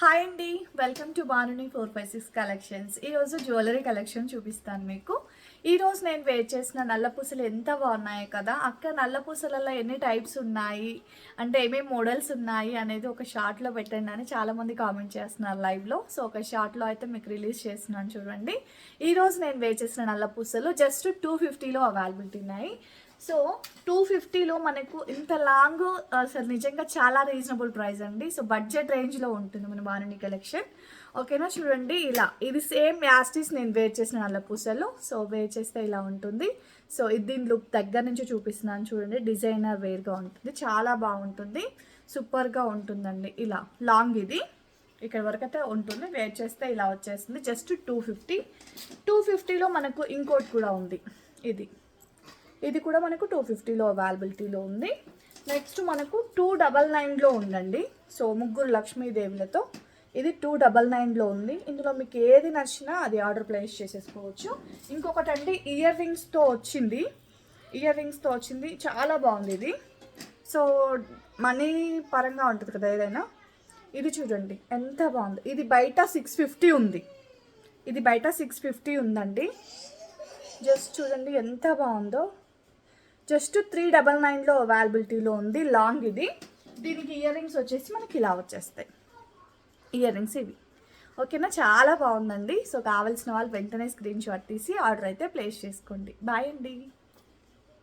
Hi అండి, welcome to బానుని 456 collections. ఈరోజు jewellery collection చూపిస్తాను మీకు. ఈరోజు నేను వేర్ చేసిన నల్ల పూసలు ఎంత బాగున్నాయి కదా. అక్క, నల్ల పూసలలో ఎన్ని టైప్స్ ఉన్నాయి, అంటే ఏమేమి మోడల్స్ ఉన్నాయి అనేది ఒక షార్ట్లో పెట్టండి అని చాలామంది కామెంట్ చేస్తున్నారు లైవ్లో. సో ఒక షార్ట్లో అయితే మీకు రిలీజ్ చేస్తున్నాను చూడండి. ఈరోజు నేను వేర్ చేసిన నల్ల పూసలు జస్ట్ 250లో అవైలబిలిటీ ఉన్నాయి. సో 250లో మనకు ఇంత లాంగ్ అసలు నిజంగా చాలా రీజనబుల్ ప్రైస్ అండి. సో బడ్జెట్ రేంజ్లో ఉంటుంది మన బానుని కలెక్షన్. ఓకేనా, చూడండి ఇలా ఇది సేమ్ యాస్టీస్ నేను వేర్ చేసిన నల్ల పూసలు. సో వేర్ చేస్తే ఇలా ఉంటుంది. సో ఇది దీని లుక్ దగ్గర నుంచి చూపిస్తున్నాను చూడండి. డిజైనర్ వేర్గా ఉంటుంది, చాలా బాగుంటుంది, సూపర్గా ఉంటుందండి. ఇలా లాంగ్ ఇది ఇక్కడ వరకు అయితే ఉంటుంది. వేర్ చేస్తే ఇలా వచ్చేస్తుంది. జస్ట్ 250లో మనకు ఇంకోటి కూడా ఉంది. ఇది కూడా మనకు 250లో అవైలబిలిటీలో ఉంది. నెక్స్ట్ మనకు 299లో ఉందండి. సో ముగ్గురు లక్ష్మీదేవులతో ఇది 299లో ఉంది. ఇందులో మీకు ఏది నచ్చినా అది ఆర్డర్ ప్లేస్ చేసేసుకోవచ్చు. ఇంకొకటి అండి, ఇయర్ రింగ్స్తో వచ్చింది, చాలా బాగుంది ఇది. సో మనీ పరంగా ఉంటుంది కదా ఏదైనా. ఇది చూడండి ఎంత బాగుంది. ఇది బయట 650 ఉంది. ఇది బయట 650 ఉందండి. జస్ట్ చూడండి ఎంత బాగుందో. జస్ట్ 399లో అవైలబిలిటీలో ఉంది. లాంగ్ ఇది. దీనికి ఇయర్ రింగ్స్ వచ్చేసి మనకి ఇలా వచ్చేస్తాయి. ఇయర్ రింగ్స్ ఇవి. ఓకేనా, చాలా బాగుందండి. సో కావాల్సిన వాళ్ళు వెంటనే స్క్రీన్ షాట్ తీసి ఆర్డర్ అయితే ప్లేస్ చేసుకోండి. బాయ్ అండి.